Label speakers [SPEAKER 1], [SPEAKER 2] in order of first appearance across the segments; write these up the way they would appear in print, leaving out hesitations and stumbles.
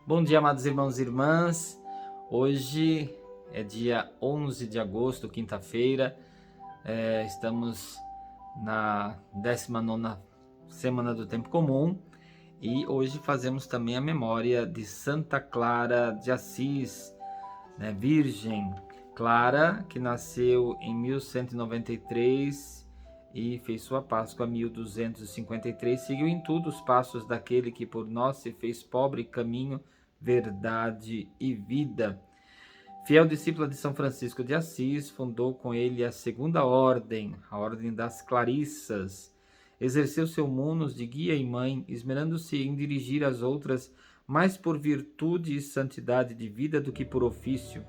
[SPEAKER 1] Bom dia, amados irmãos e irmãs. Hoje é dia 11 de agosto, quinta-feira. Estamos na 19ª semana do Tempo Comum e hoje fazemos também a memória de Santa Clara de Assis, né? Virgem Clara, que nasceu em 1193 e fez sua Páscoa em 1253. Seguiu em tudo os passos daquele que por nós se fez pobre, caminho, verdade e vida. Fiel discípula de São Francisco de Assis, fundou com ele a segunda ordem, a Ordem das Clarissas. Exerceu seu munus de guia e mãe, esmerando-se em dirigir as outras mais por virtude e santidade de vida do que por ofício,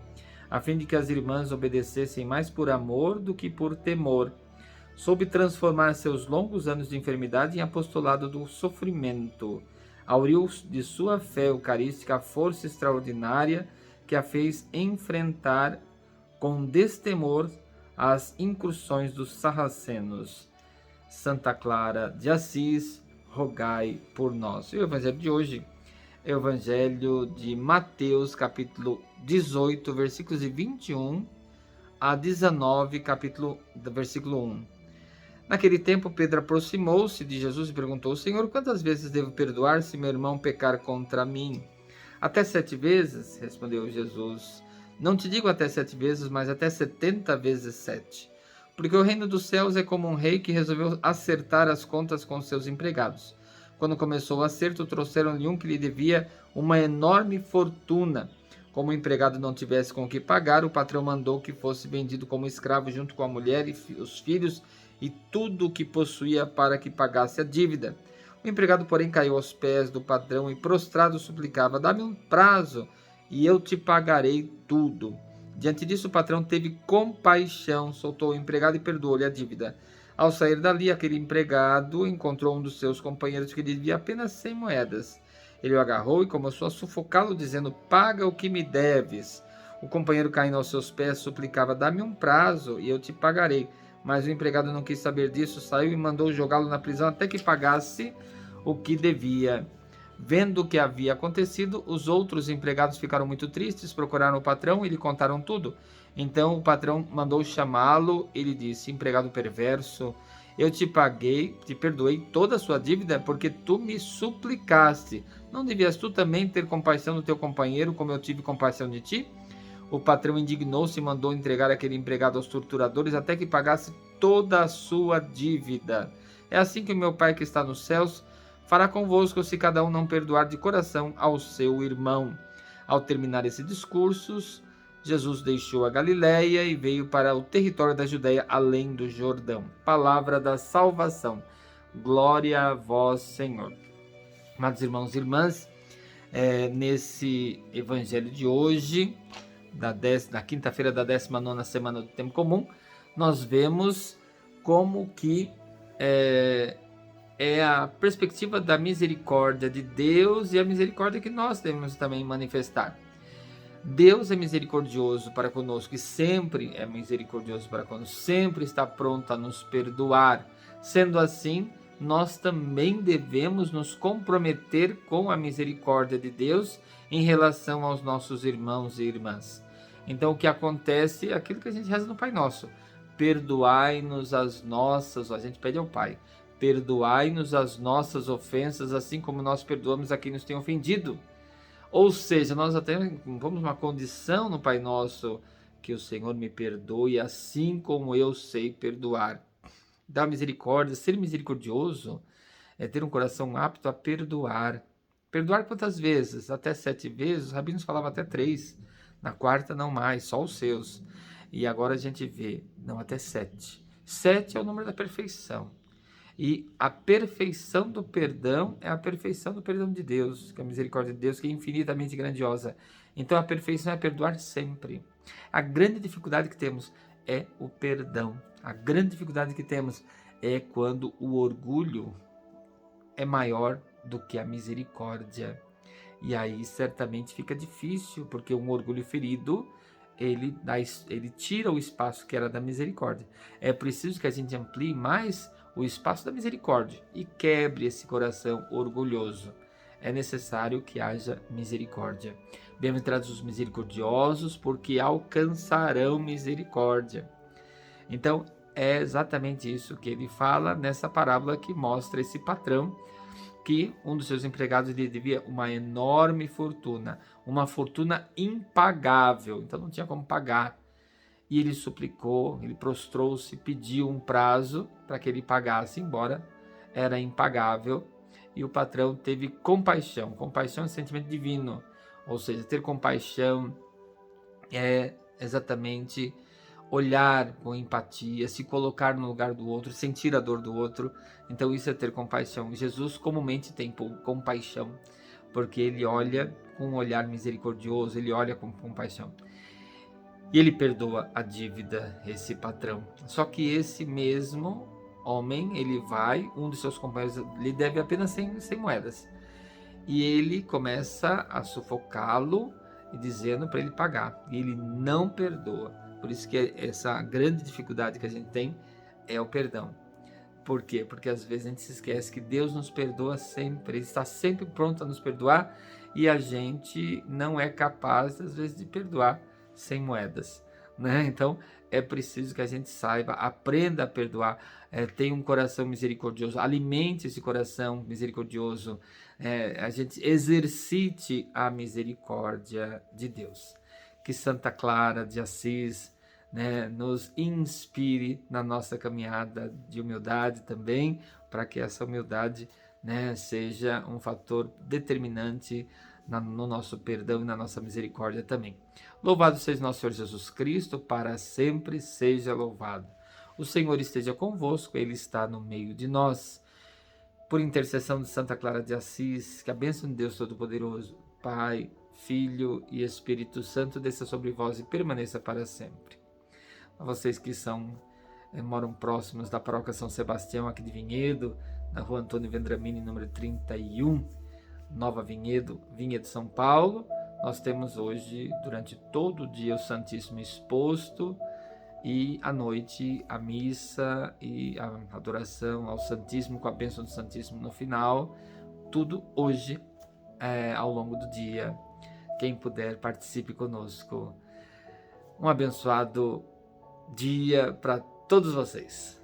[SPEAKER 1] a fim de que as irmãs obedecessem mais por amor do que por temor. Soube transformar seus longos anos de enfermidade em apostolado do sofrimento. Auriu de sua fé eucarística a força extraordinária que a fez enfrentar com destemor as incursões dos sarracenos. Santa Clara de Assis, rogai por nós. E o evangelho de hoje é o evangelho de Mateus, capítulo 18, versículos de 21 a 19, versículo 1. Naquele tempo, Pedro aproximou-se de Jesus e perguntou: Senhor, quantas vezes devo perdoar se meu irmão pecar contra mim? Até 7 vezes, respondeu Jesus. Não te digo até 7 vezes, mas até 70 vezes 7. Porque o reino dos céus é como um rei que resolveu acertar as contas com seus empregados. Quando começou o acerto, trouxeram-lhe um que lhe devia uma enorme fortuna. Como o empregado não tivesse com o que pagar, o patrão mandou que fosse vendido como escravo junto com a mulher e os filhos e tudo o que possuía para que pagasse a dívida. O empregado, porém, caiu aos pés do patrão e prostrado suplicava: dá-me um prazo e eu te pagarei tudo. Diante disso, o patrão teve compaixão, soltou o empregado e perdoou-lhe a dívida. Ao sair dali, aquele empregado encontrou um dos seus companheiros que lhe devia apenas 100 moedas. Ele o agarrou e começou a sufocá-lo, dizendo: paga o que me deves. O companheiro, caindo aos seus pés, suplicava: dá-me um prazo e eu te pagarei. Mas o empregado não quis saber disso, saiu e mandou jogá-lo na prisão até que pagasse o que devia. Vendo o que havia acontecido, os outros empregados ficaram muito tristes, procuraram o patrão e lhe contaram tudo. Então o patrão mandou chamá-lo e lhe disse: empregado perverso, eu te paguei, te perdoei toda a sua dívida porque tu me suplicaste. Não devias tu também ter compaixão do teu companheiro como eu tive compaixão de ti? O patrão indignou-se e mandou entregar aquele empregado aos torturadores até que pagasse toda a sua dívida. É assim que o meu Pai que está nos céus fará convosco se cada um não perdoar de coração ao seu irmão. Ao terminar esse discurso, Jesus deixou a Galiléia e veio para o território da Judéia, além do Jordão. Palavra da salvação. Glória a vós, Senhor. Amados irmãos e irmãs, nesse evangelho de hoje, da quinta-feira da 19ª semana do Tempo Comum, nós vemos como que é a perspectiva da misericórdia de Deus e a misericórdia que nós devemos também manifestar. Deus é misericordioso para conosco e sempre é misericordioso para conosco, sempre está pronto a nos perdoar. Sendo assim, nós também devemos nos comprometer com a misericórdia de Deus em relação aos nossos irmãos e irmãs. Então, o que acontece é aquilo que a gente reza no Pai Nosso: perdoai-nos as nossas, a gente pede ao Pai, perdoai-nos as nossas ofensas, assim como nós perdoamos a quem nos tem ofendido. Ou seja, nós até vamos uma condição no Pai Nosso: que o Senhor me perdoe, assim como eu sei perdoar. Dar misericórdia, ser misericordioso, é ter um coração apto a perdoar. Perdoar quantas vezes? Até 7 vezes? Os rabinos falavam até 3. Na quarta, não mais, só os seus. E agora a gente vê, não, até 7. 7 é o número da perfeição. E a perfeição do perdão é a perfeição do perdão de Deus, que é a misericórdia de Deus, que é infinitamente grandiosa. Então a perfeição é perdoar sempre. A grande dificuldade que temos é o perdão. A grande dificuldade que temos é quando o orgulho é maior do que a misericórdia. E aí certamente fica difícil, porque um orgulho ferido, ele tira o espaço que era da misericórdia. É preciso que a gente amplie mais o espaço da misericórdia e quebre esse coração orgulhoso. é necessário que haja misericórdia. Bem-aventurados os misericordiosos, porque alcançarão misericórdia. Então, é exatamente isso que ele fala nessa parábola que mostra esse patrão que um dos seus empregados lhe devia uma enorme fortuna, uma fortuna impagável, então não tinha como pagar. E ele suplicou, ele prostrou-se, pediu um prazo para que ele pagasse, embora era impagável. E o patrão teve compaixão. Compaixão é um sentimento divino, ou seja, ter compaixão é exatamente olhar com empatia, se colocar no lugar do outro, sentir a dor do outro. Então isso é ter compaixão. Jesus comumente tem compaixão, porque ele olha com um olhar misericordioso, ele olha com compaixão. E ele perdoa a dívida, esse patrão. Só que esse mesmo homem, ele vai, um dos seus companheiros lhe deve apenas 100 moedas. E ele começa a sufocá-lo e dizendo para ele pagar. E ele não perdoa. Por isso que essa grande dificuldade que a gente tem é o perdão. Por quê? Porque às vezes a gente se esquece que Deus nos perdoa sempre. Ele está sempre pronto a nos perdoar e a gente não é capaz, às vezes, de perdoar 100 moedas. Né? Então é preciso que a gente saiba, aprenda a perdoar, tenha um coração misericordioso, alimente esse coração misericordioso, a gente exercite a misericórdia de Deus. Que Santa Clara de Assis, né, nos inspire na nossa caminhada de humildade também, para que essa humildade, né, seja um fator determinante no nosso perdão e na nossa misericórdia também. Louvado seja nosso Senhor Jesus Cristo, para sempre seja louvado. O Senhor esteja convosco, Ele está no meio de nós. Por intercessão de Santa Clara de Assis, que a bênção de Deus Todo-Poderoso, Pai, Filho e Espírito Santo desça sobre vós e permaneça para sempre. A vocês que moram próximos da paróquia São Sebastião, aqui de Vinhedo, na rua Antônio Vendramini, número 31, Nova Vinhedo, São Paulo, nós temos hoje, durante todo o dia, o Santíssimo exposto e à noite a missa e a adoração ao Santíssimo, com a bênção do Santíssimo no final, tudo hoje, ao longo do dia. Quem puder, participe conosco. Um abençoado dia para todos vocês.